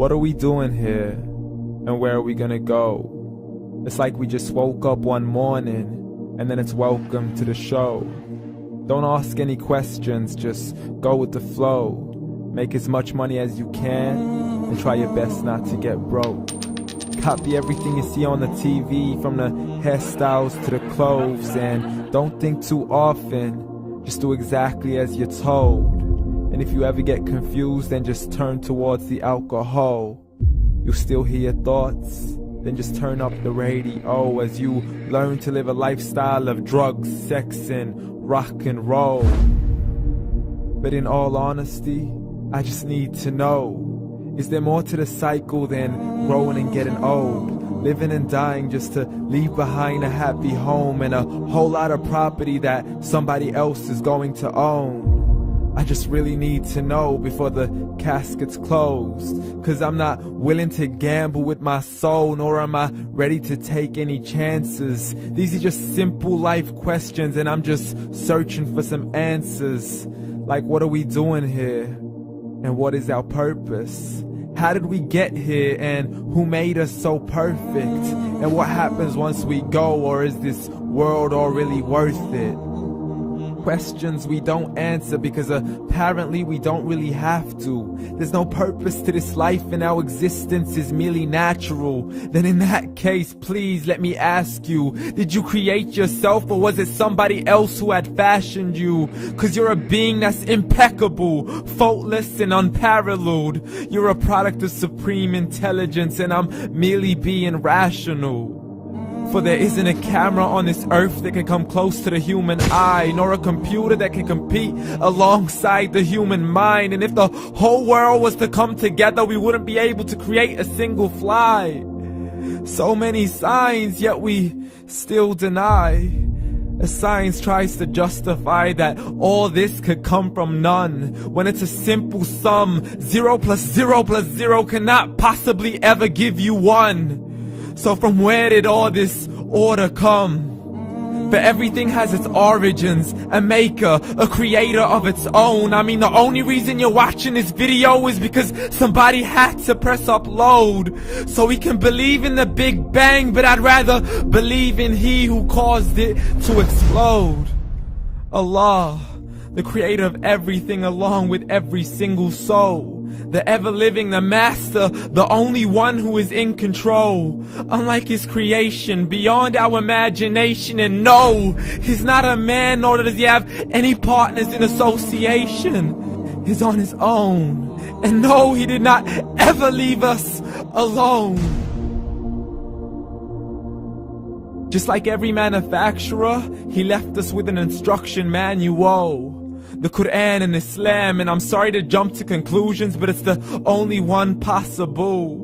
What are we doing here? And where are we gonna go? It's like we just woke up one morning, and then it's welcome to the show. Don't ask any questions, just go with the flow. Make as much money as you can, and try your best not to get broke. Copy everything you see on the TV, from the hairstyles to the clothes, and don't think too often, just do exactly as you're told. And if you ever get confused, then just turn towards the alcohol. You'll still hear your thoughts, then just turn up the radio as you learn to live a lifestyle of drugs, sex, and rock and roll. But in all honesty, I just need to know, is there more to the cycle than growing and getting old? Living and dying just to leave behind a happy home and a whole lot of property that somebody else is going to own. I just really need to know before the casket's closed, 'cause I'm not willing to gamble with my soul, nor am I ready to take any chances. These are just simple life questions, and I'm just searching for some answers. Like, what are we doing here? And what is our purpose? How did we get here, and who made us so perfect? And what happens once we go, or is this world all really worth it? Questions we don't answer because apparently we don't really have to. There's no purpose to this life and our existence is merely natural. Then in that case, please let me ask you, did you create yourself, or was it somebody else who had fashioned you? 'Cause you're a being that's impeccable, faultless and unparalleled. You're a product of supreme intelligence, and I'm merely being rational. For there isn't a camera on this earth that can come close to the human eye, nor a computer that can compete alongside the human mind. And if the whole world was to come together, we wouldn't be able to create a single fly. So many signs, yet we still deny. As science tries to justify that all this could come from none, when it's a simple sum. 0 plus 0 plus 0 cannot possibly ever give you 1. So from where did all this order come? For everything has its origins, a maker, a creator of its own. I mean, the only reason you're watching this video is because somebody had to press upload, so we can believe in the Big Bang, but I'd rather believe in He who caused it to explode. Allah, the creator of everything, along with every single soul. The ever-living, the master, the only one who is in control. Unlike his creation, beyond our imagination. And no, he's not a man, nor does he have any partners in association. He's on his own. And no, he did not ever leave us alone. Just like every manufacturer, he left us with an instruction manual. The Quran and Islam, and I'm sorry to jump to conclusions, but it's the only one possible.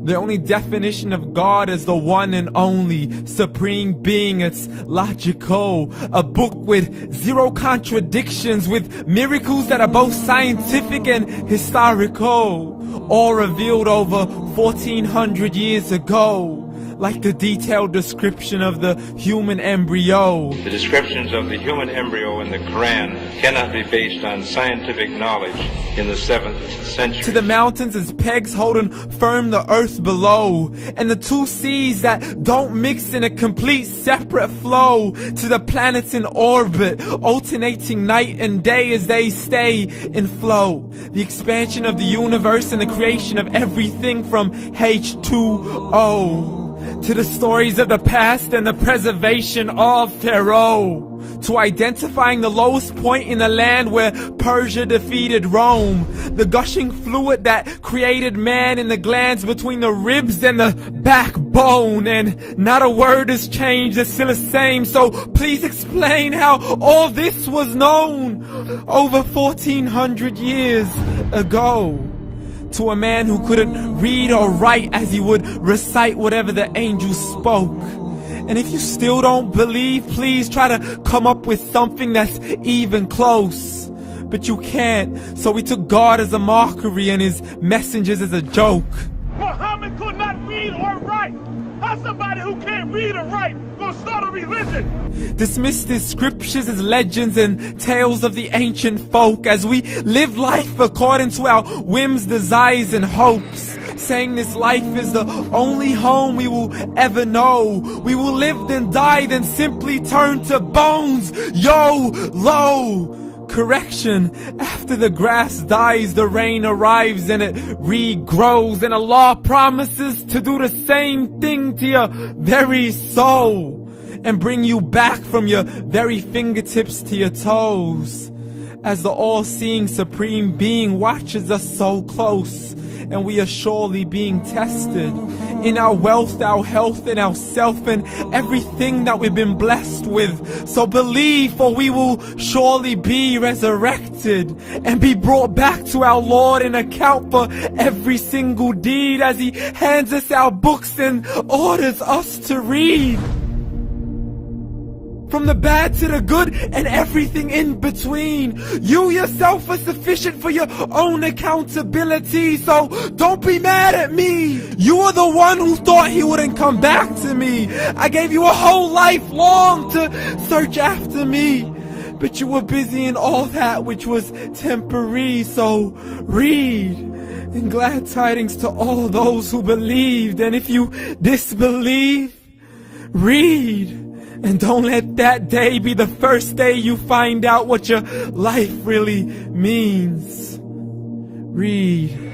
The only definition of God is the one and only supreme being. It's logical, a book with 0 contradictions, with miracles that are both scientific and historical, all revealed over 1400 years ago. Like the detailed description of the human embryo. The descriptions of the human embryo in the Quran cannot be based on scientific knowledge in the 7th century. To the mountains as pegs holding firm the earth below, and the 2 seas that don't mix in a complete separate flow. To the planets in orbit, alternating night and day as they stay in flow. The expansion of the universe and the creation of everything from H2O. To the stories of the past and the preservation of Pharaoh. To identifying the lowest point in the land where Persia defeated Rome. The gushing fluid that created man in the glands between the ribs and the backbone. And not a word has changed, it's still the same. So please explain how all this was known over 1400 years ago. To a man who couldn't read or write, as he would recite whatever the angels spoke. And if you still don't believe, please try to come up with something that's even close. But you can't, so we took God as a mockery and his messengers as a joke. Muhammad could not read or write. How's somebody who can't read or write gonna start a religion? Dismissed his scriptures as legends and tales of the ancient folk, as we live life according to our whims, desires, and hopes. saying this life is the only home we will ever know. We will live then die, then simply turn to bones. YOLO! Correction, after the grass dies, the rain arrives and it regrows, and Allah promises to do the same thing to your very soul and bring you back from your very fingertips to your toes, as the all-seeing supreme being watches us so close, and we are surely being tested in our wealth, our health, and our self, and everything that we've been blessed with. So believe, for we will surely be resurrected and be brought back to our Lord and account for every single deed, as He hands us our books and orders us to read. From the bad to the good and everything in between. You yourself are sufficient for your own accountability, so don't be mad at me. You are the one who thought He wouldn't come back to me. I gave you a whole life long to search after me, but you were busy in all that which was temporary. So read, and glad tidings to all those who believed. And if you disbelieve, read. And don't let that day be the first day you find out what your life really means. Read.